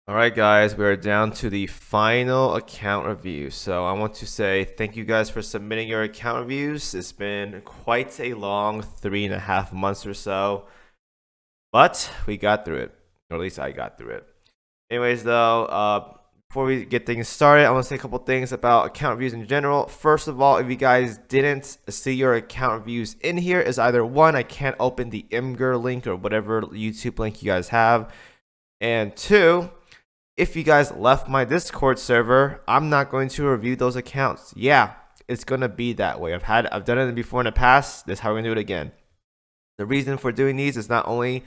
Alright guys, we are down to the final account review. So I want to say thank you guys for submitting your account reviews. It's been quite a long 3.5 months or so, but we got through it, or at least I got through it. Anyways though, before we get things started, I want to say a couple things about account reviews in general. First of all, if you guys didn't see your account reviews in here, is either one, I can't open the Imgur link or whatever YouTube link you guys have, and two, if you guys left my Discord server, I'm not going to review those accounts. Yeah, it's gonna be that way. I've done it before in the past. This is how we're gonna do it again. The reason for doing these is not only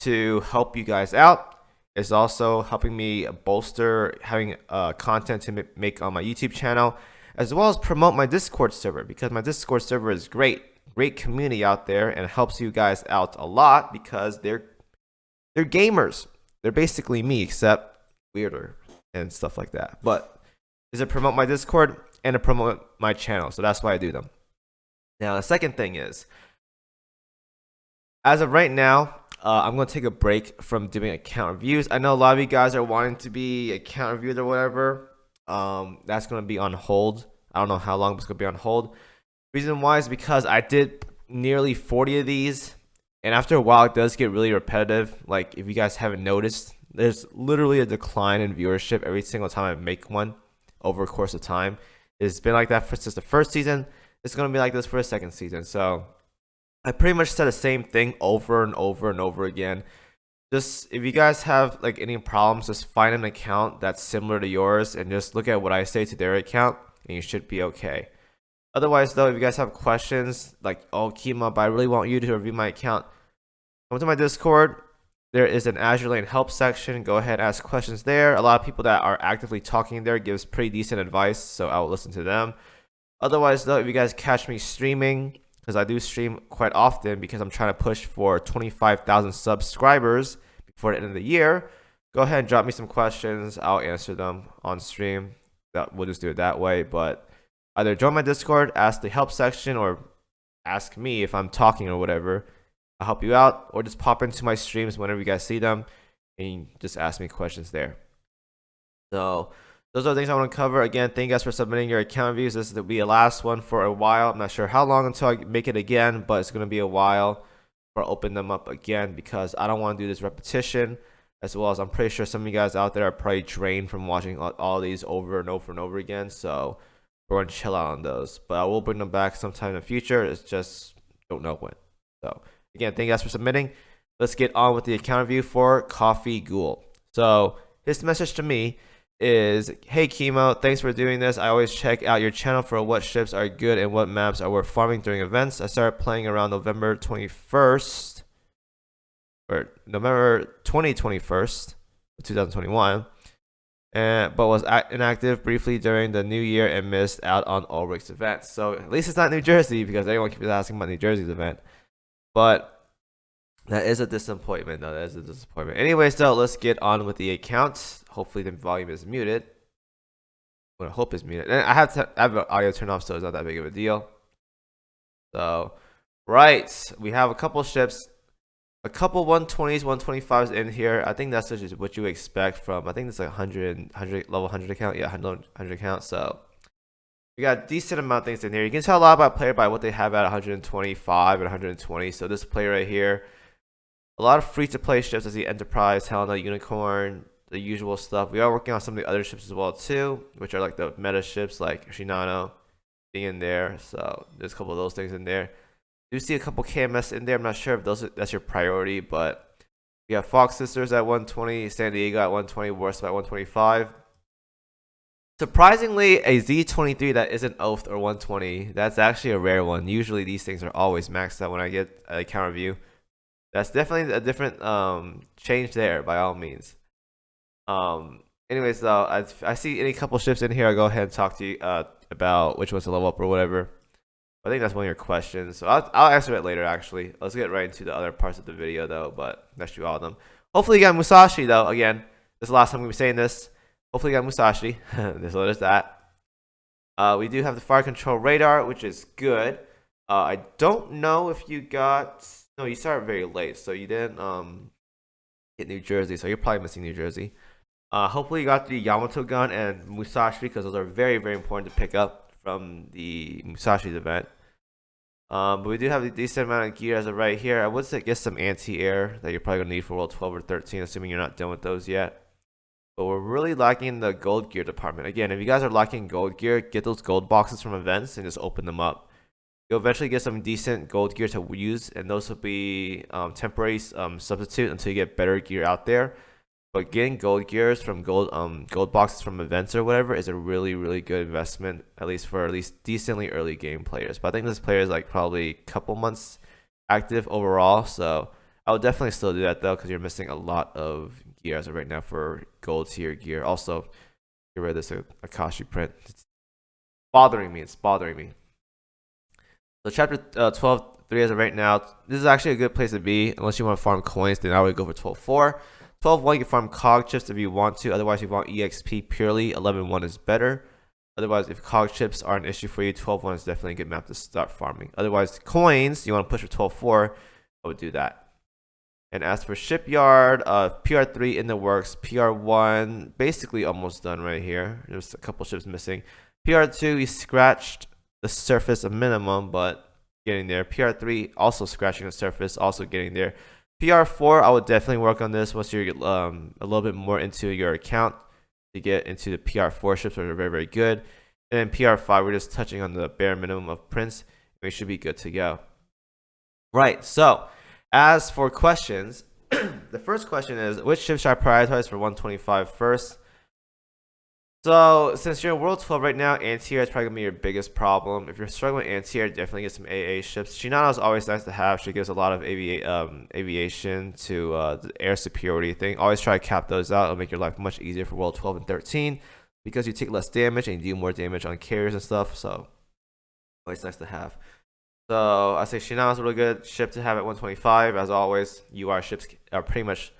to help you guys out, it's also helping me bolster having content to make on my YouTube channel, as well as promote my Discord server, because my Discord server is great community out there, and it helps you guys out a lot because they're gamers. They're basically me, except weirder and stuff like that. But is to promote my Discord and to promote my channel, so that's why I do them. Now the second thing is, as of right now, I'm going to take a break from doing account reviews. I know a lot of you guys are wanting to be account reviewed or whatever. That's going to be on hold. I don't know how long, but it's going to be on hold. Reason why is because I did nearly 40 of these, and after a while it does get really repetitive. Like, if you guys haven't noticed, there's literally a decline in viewership every single time I make one over a course of time. It's been like that since the first season. It's going to be like this for the second season. So I pretty much said the same thing over and over and over again. Just, if you guys have like any problems, just find an account that's similar to yours and just look at what I say to their account, and you should be okay. Otherwise though, if you guys have questions like, oh Kima, but I really want you to review my account, come to my Discord. There is an Azur Lane help section. Go ahead and ask questions there. A lot of people that are actively talking there gives pretty decent advice, so I will listen to them. Otherwise though, if you guys catch me streaming, because I do stream quite often because I'm trying to push for 25,000 subscribers before the end of the year, go ahead and drop me some questions. I'll answer them on stream. We'll just do it that way. But either join my Discord, ask the help section, or ask me if I'm talking or whatever. I'll help you out, or just pop into my streams whenever you guys see them and just ask me questions there. So those are the things I want to cover. Again, thank you guys for submitting your account reviews. This will be a last one for a while. I'm not sure how long until I make it again, but it's going to be a while before I open them up again, because I don't want to do this repetition, as well as I'm pretty sure some of you guys out there are probably drained from watching all these over and over and over again. So we're going to chill out on those, but I will bring them back sometime in the future. It's just don't know when. So again, thank you guys for submitting. Let's get on with the account review for CoffeeGhoul. So his message to me is, hey Kimo, thanks for doing this. I always check out your channel for what ships are good and what maps are worth farming during events. I started playing around November 21st, or November 2021st, 2021, but was inactive briefly during the new year and missed out on Ulrich's event. So at least it's not New Jersey, because everyone keeps asking about New Jersey's event. But that is a disappointment. No, that is a disappointment. Anyways, though, let's get on with the account. Hopefully the volume is muted. What I hope is muted. And I have the audio turned off, so it's not that big of a deal. So, right, we have a couple ships, a couple 120s, 125s in here. I think that's just what you expect from, I think it's like 100 level 100 account. Yeah, 100 account. So we got a decent amount of things in here. You can tell a lot about a player by what they have at 125 and 120. So this player right here, a lot of free-to-play ships as the Enterprise, Helena, Unicorn, the usual stuff. We are working on some of the other ships as well too, which are like the meta ships like Shinano being in there. So there's a couple of those things in there. You see a couple KMS in there. I'm not sure if that's your priority, but we have Fox Sisters at 120, San Diego at 120, Warsaw at 125. Surprisingly, a Z23 that isn't oathed or 120. That's actually a rare one. Usually these things are always maxed out when I get a account review. That's definitely a different change there, by all means. Anyways, though, I see any couple ships in here, I'll go ahead and talk to you about which ones to level up or whatever. I think that's one of your questions, so I'll answer it later. Actually, let's get right into the other parts of the video, though. But that's you all of them. Hopefully, you got Musashi, though. Again, this is the last time we'll be saying this. Hopefully, you got Musashi. There's that. We do have the fire control radar, which is good. I don't know if you got. No, you started very late, so you didn't hit New Jersey, so you're probably missing New Jersey. Hopefully you got the Yamato gun and Musashi, because those are very, very important to pick up from the Musashi's event. But we do have a decent amount of gear as of right here. I would say get some anti-air that you're probably gonna need for World 12 or 13, assuming you're not done with those yet. But we're really lacking the gold gear department. Again, if you guys are lacking gold gear, get those gold boxes from events and just open them up. You'll eventually get some decent gold gear to use, and those will be temporary substitute until you get better gear out there. But getting gold gears from gold boxes from events or whatever is a really, really good investment, at least for at least decently early game players. But I think this player is like probably a couple months active overall, so I would definitely still do that though, because you're missing a lot of gear as of right now for gold tier gear. Also, get rid of this Akashi print. It's bothering me. It's bothering me. So chapter 12.3 as of right now, this is actually a good place to be unless you want to farm coins. Then I would go for 12.4. 12.1 you can farm cog chips if you want to. Otherwise, if you want EXP purely, 11.1 is better. Otherwise, if cog chips are an issue for you, 12.1 is definitely a good map to start farming. Otherwise, coins, you want to push for 12.4, I would do that. And as for shipyard, PR3 in the works. PR1 basically almost done right here. There's a couple ships missing. PR2 we scratched the surface a minimum, but getting there. PR3 also scratching the surface, also getting there. PR4 I would definitely work on this once you're a little bit more into your account to get into the PR4 ships, which are very, very good. And then PR5 we're just touching on the bare minimum of prints, and we should be good to go. Right, so as for questions, the first question is, which ship should I prioritize for 125 first? So, since you're in World 12 right now, anti-air is probably going to be your biggest problem. If you're struggling with anti-air, definitely get some AA ships. Shinano is always nice to have. She gives a lot of aviation to the air superiority thing. Always try to cap those out. It'll make your life much easier for World 12 and 13 because you take less damage and you do more damage on carriers and stuff. So, always nice to have. So, I say Shinano is a really good ship to have at 125. As always, UR ships are pretty much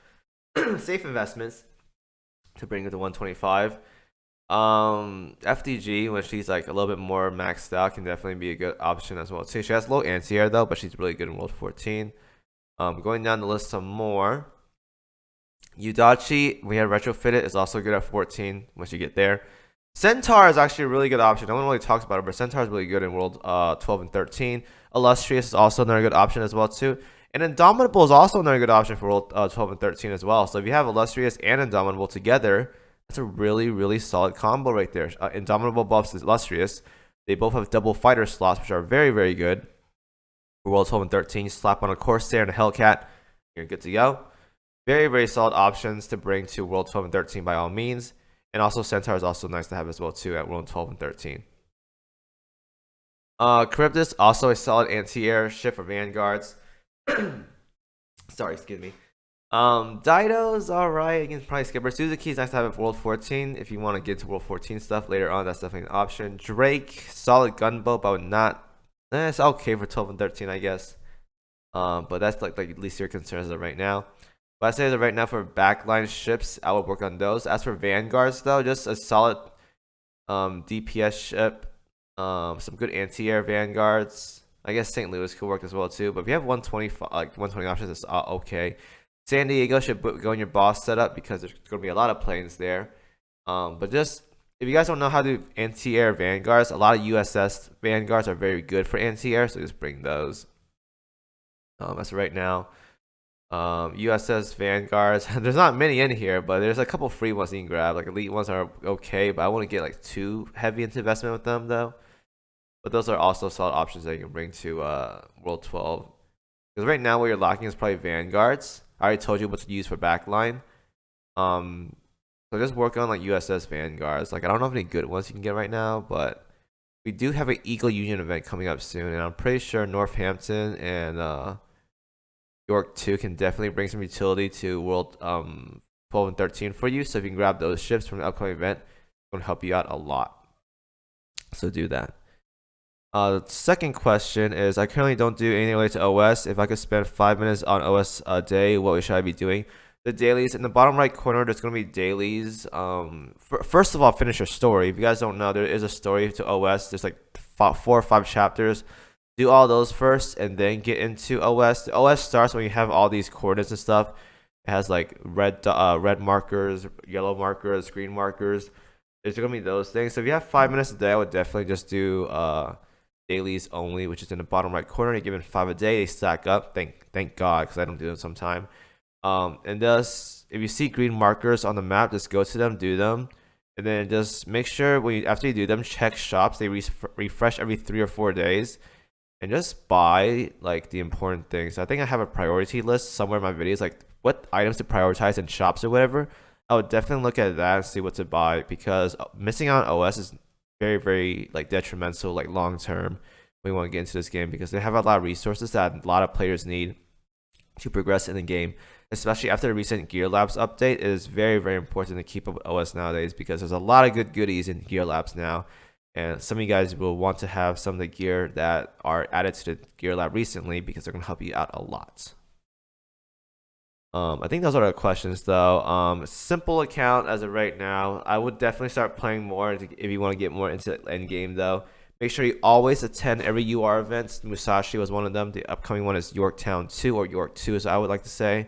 safe investments to bring it to 125. FDG, when she's like a little bit more maxed out, can definitely be a good option as well too. She has low anti-air though, but she's really good in World 14. Going down the list some more. Udachi, we had retrofitted, is also good at 14 once you get there. Centaur is actually a really good option. No one really talks about it, but Centaur is really good in World 12 and 13. Illustrious is also another good option as well too. And Indomitable is also another good option for World 12 and 13 as well. So if you have Illustrious and Indomitable together, that's a really, really solid combo right there. Indomitable buffs Illustrious. They both have double fighter slots, which are very, very good. For World 12 and 13, you slap on a Corsair and a Hellcat, you're good to go. Very, very solid options to bring to World 12 and 13 by all means. And also Centaur is also nice to have as well too at World 12 and 13. Charybdis, also a solid anti-air ship for Vanguards. Sorry, excuse me. Dido's alright. You can probably skip her. Suzuki's nice to have it for World 14. If you want to get to World 14 stuff later on, that's definitely an option. Drake, solid gunboat, but I would not. It's okay for 12 and 13, I guess. But that's like at least your concerns as of right now. But I say as of right now for backline ships, I would work on those. As for Vanguards, though, just a solid DPS ship, some good anti-air Vanguards. I guess St. Louis could work as well too. But if you have 125, like 120 options, it's okay. San Diego should go in your boss setup because there's going to be a lot of planes there. But just, if you guys don't know how to do anti-air Vanguards, a lot of USS Vanguards are very good for anti-air, so just bring those. As right now, USS Vanguards, there's not many in here, but there's a couple free ones you can grab. Like elite ones are okay, but I wouldn't get like too heavy into investment with them though. But those are also solid options that you can bring to World 12. Because right now what you're lacking is probably Vanguards. I already told you what to use for backline. So just work on like USS Vanguards. Like I don't know if any good ones you can get right now, but we do have an Eagle Union event coming up soon, and I'm pretty sure Northampton and York 2 can definitely bring some utility to World 12 and 13 for you. So if you can grab those ships from the upcoming event, it's going to help you out a lot. So do that. The second question is, I currently don't do anything related to OS. If I could spend 5 minutes on OS a day, what should I be doing? The dailies in the bottom right corner, there's going to be dailies. First of all, finish your story. If you guys don't know, there is a story to OS. There's like 4 or 5 chapters. Do all those first and then get into OS. The OS starts when you have all these coordinates and stuff. It It has like red markers, yellow markers, green markers. There's gonna be those things. So if you have 5 minutes a day, I would definitely just do dailies only, which is in the bottom right corner. You're given 5 a day. They stack up. Thank God, because I don't do them sometime. And thus, if you see green markers on the map, just go to them, do them, and then just make sure after you do them, check shops. They refresh every 3 or 4 days, and just buy like the important things. I think I have a priority list somewhere in my videos, like what items to prioritize in shops or whatever. I would definitely look at that and see what to buy, because missing out on OS is very, very like detrimental, like long term. We want to get into this game because they have a lot of resources that a lot of players need to progress in the game, especially after the recent Gear Labs update. It is very, very important to keep up with OS nowadays, because there's a lot of good goodies in Gear Labs now, and some of you guys will want to have some of the gear that are added to the Gear Lab recently, because they're going to help you out a lot. I think those are the questions though. Simple account as of right now. I would definitely start playing more if you want to get more into the end game though. Make sure you always attend every UR event. Musashi was one of them. The upcoming one is Yorktown 2, or York 2 as I would like to say.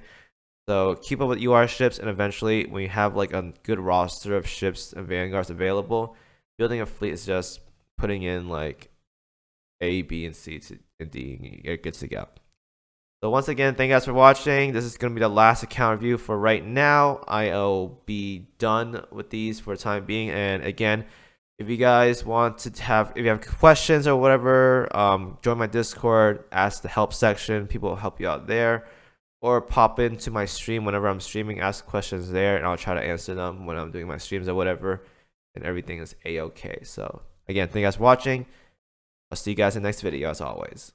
So keep up with UR ships, and eventually when you have like a good roster of ships and vanguards available, building a fleet is just putting in like A, B, and C and D, and you're good to go. So once again, thank you guys for watching. This is going to be the last account review for right now. I'll be done with these for the time being. And again, if you guys want to if you have questions or whatever, join my Discord, ask the help section. People will help you out there. Or pop into my stream whenever I'm streaming, ask questions there, and I'll try to answer them when I'm doing my streams or whatever. And everything is A-okay. So again, thank you guys for watching. I'll see you guys in the next video as always.